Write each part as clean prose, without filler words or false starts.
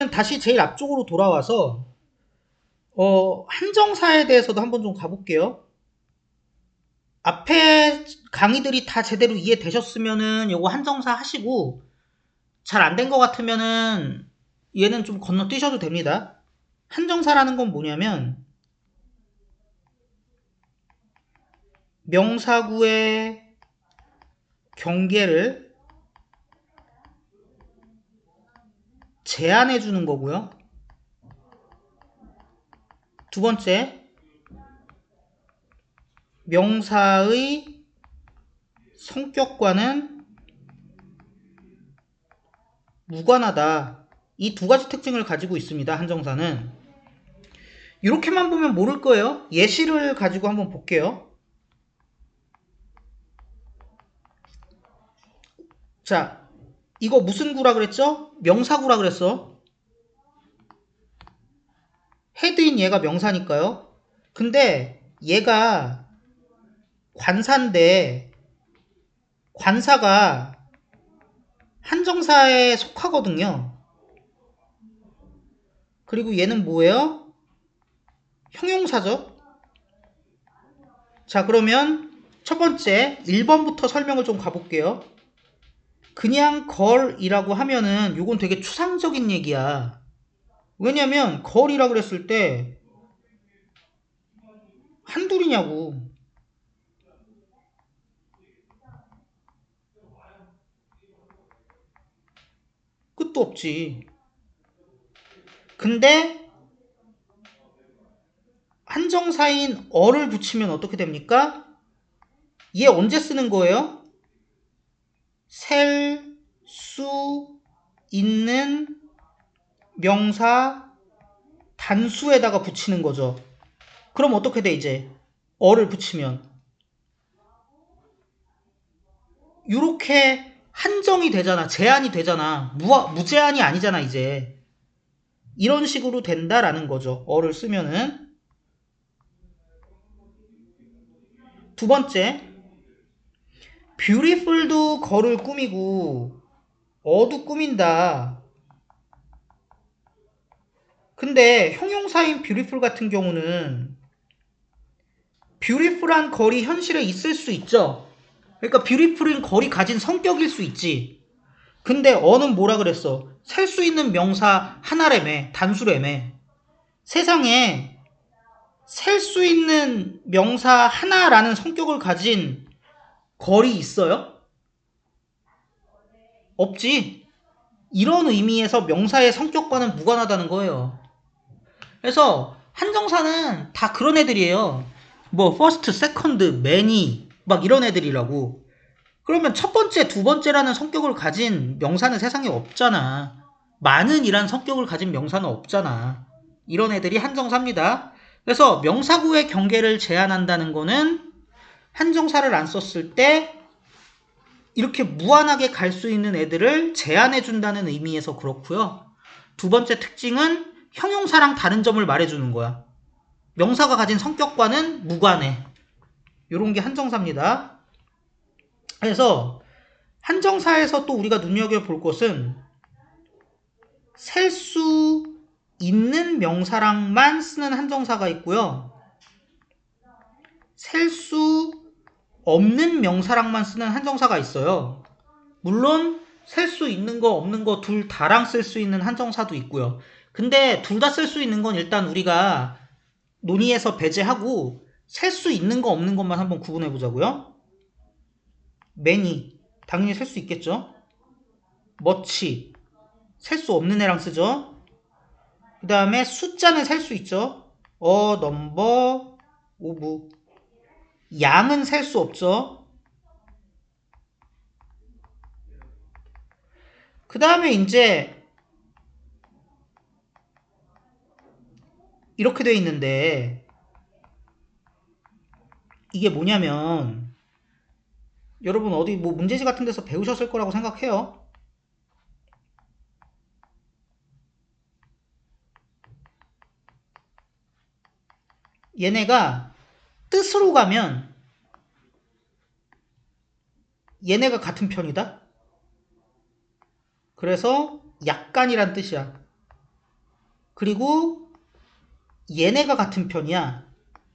다시 제일 앞쪽으로 돌아와서 한정사에 대해서도 한번 좀 가볼게요. 앞에 강의들이 다 제대로 이해되셨으면은 요거 한정사 하시고 잘 안 된 것 같으면은 얘는 좀 건너뛰셔도 됩니다. 한정사라는 건 뭐냐면 명사구의 경계를 제한해 주는 거고요. 두 번째, 명사의 성격과는 무관하다. 이 두 가지 특징을 가지고 있습니다. 한정사는. 이렇게만 보면 모를 거예요. 예시를 가지고 한번 볼게요. 자, 이거 무슨 구라 그랬죠? 명사구라 그랬어. 헤드인 얘가 명사니까요. 근데 얘가 관사인데 관사가 한정사에 속하거든요. 그리고 얘는 뭐예요? 형용사죠. 자, 그러면 첫 번째 1번부터 설명을 좀 가볼게요. 그냥 걸이라고 하면은 요건 되게 추상적인 얘기야. 왜냐면 걸이라 그랬을 때 한둘이냐고. 끝도 없지. 근데 한정사인 어를 붙이면 어떻게 됩니까? 얘 언제 쓰는 거예요? 셀 수 있는 명사 단수에다가 붙이는 거죠. 그럼 어떻게 돼 이제? 어를 붙이면 이렇게 한정이 되잖아. 제한이 되잖아. 무제한이 아니잖아 이제. 이런 식으로 된다라는 거죠. 어를 쓰면은. 두 번째, beautiful도 걸을 꾸미고 어도 꾸민다. 근데 형용사인 beautiful 같은 경우는 beautiful한 걸이 현실에 있을 수 있죠. 그러니까 beautiful인 걸이 가진 성격일 수 있지. 근데 어는 뭐라 그랬어? 셀 수 있는 명사 하나래매, 단수래매. 세상에 셀 수 있는 명사 하나라는 성격을 가진 걸이 있어요? 없지. 이런 의미에서 명사의 성격과는 무관하다는 거예요. 그래서 한정사는 다 그런 애들이에요. 뭐 first, second, many 막 이런 애들이라고. 그러면 첫 번째, 두 번째라는 성격을 가진 명사는 세상에 없잖아. 많은이란 성격을 가진 명사는 없잖아. 이런 애들이 한정사입니다. 그래서 명사구의 경계를 제한한다는 거는 한정사를 안 썼을 때 이렇게 무한하게 갈 수 있는 애들을 제한해준다는 의미에서 그렇고요. 두 번째 특징은 형용사랑 다른 점을 말해주는 거야. 명사가 가진 성격과는 무관해. 이런 게 한정사입니다. 그래서 한정사에서 또 우리가 눈여겨볼 것은 셀 수 있는 명사랑만 쓰는 한정사가 있고요. 셀 수 없는 명사랑만 쓰는 한정사가 있어요. 물론 셀 수 있는 거 없는 거 둘 다랑 쓸 수 있는 한정사도 있고요. 근데 둘 다 쓸 수 있는 건 일단 우리가 논의해서 배제하고 셀 수 있는 거 없는 것만 한번 구분해 보자고요. many 당연히 셀 수 있겠죠. much 셀 수 없는 애랑 쓰죠. 그 다음에 숫자는 셀 수 있죠. number of 양은 셀 수 없죠. 그 다음에 이제 이렇게 돼 있는데 이게 뭐냐면 여러분 어디 뭐 문제지 같은 데서 배우셨을 거라고 생각해요. 얘네가 뜻으로 가면 얘네가 같은 편이다. 그래서 약간이란 뜻이야. 그리고 얘네가 같은 편이야.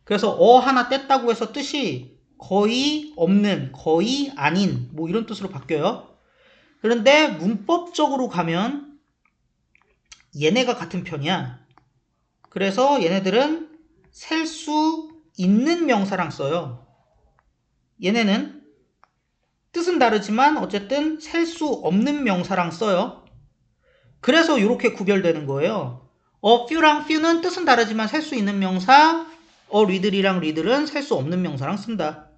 그래서 하나 뗐다고 해서 뜻이 거의 없는, 거의 아닌 뭐 이런 뜻으로 바뀌어요. 그런데 문법적으로 가면 얘네가 같은 편이야. 그래서 얘네들은 셀 수 있는 명사랑 써요. 얘네는 뜻은 다르지만 어쨌든 셀 수 없는 명사랑 써요. 그래서 이렇게 구별되는 거예요. few랑 few는 뜻은 다르지만 셀 수 있는 명사, 리들이랑 리들은 셀 수 없는 명사랑 쓴다.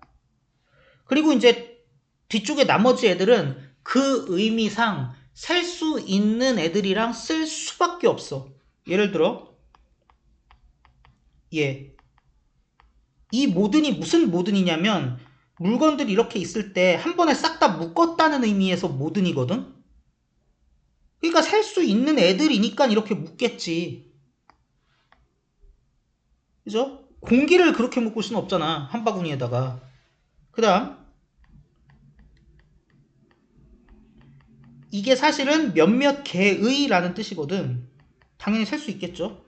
그리고 이제 뒤쪽에 나머지 애들은 그 의미상 셀 수 있는 애들이랑 쓸 수밖에 없어. 예를 들어 이 모든이 무슨 모든이냐면 물건들이 이렇게 있을 때 한 번에 싹 다 묶었다는 의미에서 모든이거든. 그러니까 셀 수 있는 애들이니까 이렇게 묶겠지. 그죠? 공기를 그렇게 묶을 수는 없잖아. 한 바구니에다가. 그 다음 이게 사실은 몇몇 개의 라는 뜻이거든. 당연히 셀 수 있겠죠.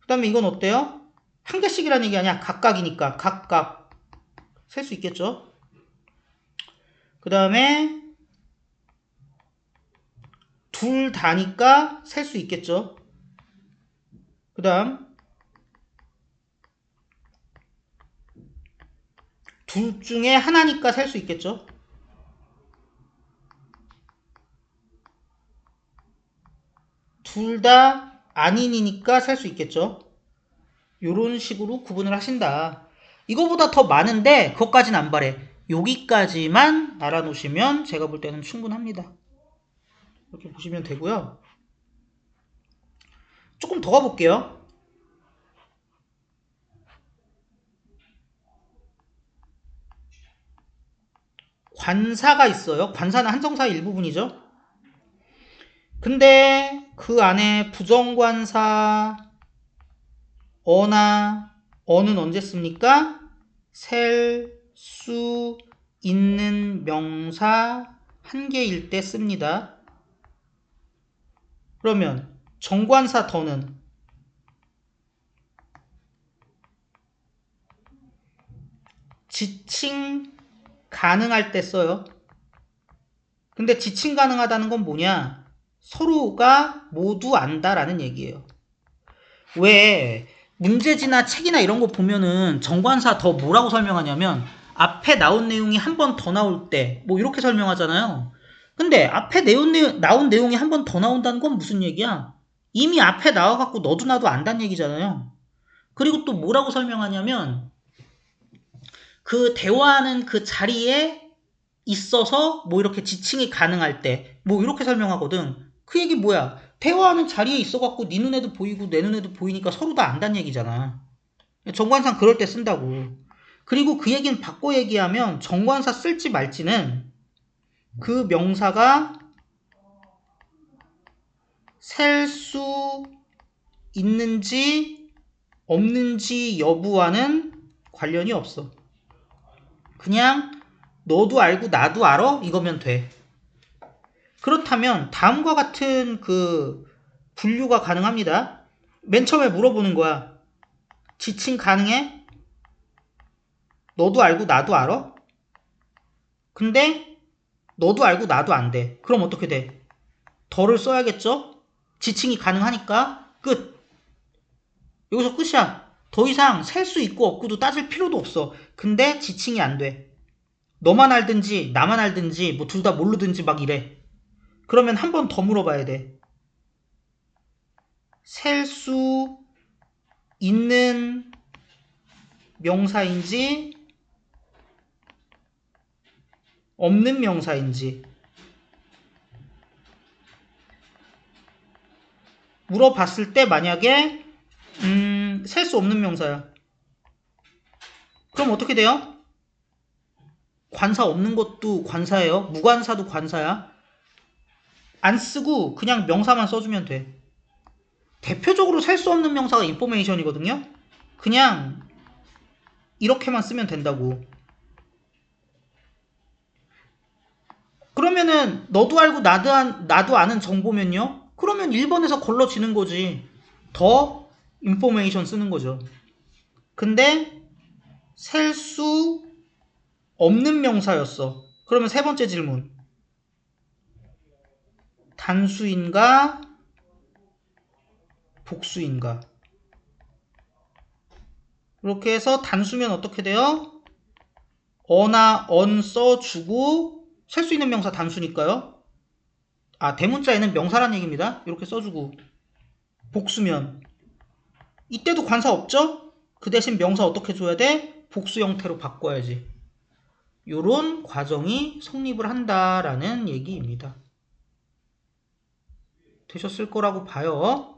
그 다음에 이건 어때요? 한 개씩이라는 얘기 아니야. 각각이니까 각각 셀 수 있겠죠. 그 다음에 둘 다니까 셀 수 있겠죠. 그 다음 둘 중에 하나니까 셀 수 있겠죠. 둘 다 아닌이니까 셀 수 있겠죠. 요런 식으로 구분을 하신다. 이거보다 더 많은데 그것까지는 안 바래. 여기까지만 알아놓으시면 제가 볼 때는 충분합니다. 이렇게 보시면 되고요. 조금 더 가볼게요. 관사가 있어요. 관사는 한정사의 일부분이죠. 근데 그 안에 부정관사 어는 언제 씁니까? 셀 수 있는 명사 한 개일 때 씁니다. 그러면 정관사 더는 지칭 가능할 때 써요. 근데 지칭 가능하다는 건 뭐냐? 서로가 모두 안다라는 얘기예요. 왜 문제지나 책이나 이런 거 보면은 정관사 더 뭐라고 설명하냐면 앞에 나온 내용이 한 번 더 나올 때 뭐 이렇게 설명하잖아요. 근데 앞에 나온 내용이 한 번 더 나온다는 건 무슨 얘기야? 이미 앞에 나와갖고 너도 나도 안다는 얘기잖아요. 그리고 또 뭐라고 설명하냐면 그 대화하는 그 자리에 있어서 뭐 이렇게 지칭이 가능할 때 뭐 이렇게 설명하거든. 그 얘기 뭐야? 대화하는 자리에 있어갖고 네 눈에도 보이고 내 눈에도 보이니까 서로 다 안다는 얘기잖아. 정관상 그럴 때 쓴다고. 그리고 그 얘기는 바꿔 얘기하면 정관사 쓸지 말지는 그 명사가 셀 수 있는지 없는지 여부와는 관련이 없어. 그냥 너도 알고 나도 알아? 이거면 돼. 그렇다면 다음과 같은 그 분류가 가능합니다. 맨 처음에 물어보는 거야. 지칭 가능해? 너도 알고 나도 알아? 근데 너도 알고 나도 안 돼. 그럼 어떻게 돼? 덜을 써야겠죠? 지칭이 가능하니까 끝. 여기서 끝이야. 더 이상 셀 수 있고 없고도 따질 필요도 없어. 근데 지칭이 안 돼. 너만 알든지 나만 알든지 뭐 둘 다 모르든지 막 이래. 그러면 한 번 더 물어봐야 돼. 셀 수 있는 명사인지 없는 명사인지 물어봤을 때 만약에 셀 수 없는 명사야. 그럼 어떻게 돼요? 관사 없는 것도 관사예요. 무관사도 관사야. 안 쓰고 그냥 명사만 써주면 돼. 대표적으로 셀 수 없는 명사가 인포메이션이거든요. 그냥 이렇게만 쓰면 된다고. 그러면은 너도 알고 나도 아는 정보면요. 그러면 1번에서 걸러지는 거지. 더 인포메이션 쓰는 거죠. 근데 셀 수 없는 명사였어. 그러면 세 번째 질문. 단수인가 복수인가? 이렇게 해서 단수면 어떻게 돼요? 어나 언 써주고 셀 수 있는 명사 단수니까요. 대문자에는 명사란 얘기입니다. 이렇게 써주고 복수면 이때도 관사 없죠? 그 대신 명사 어떻게 줘야 돼? 복수 형태로 바꿔야지. 요런 과정이 성립을 한다라는 얘기입니다. 되셨을 거라고 봐요.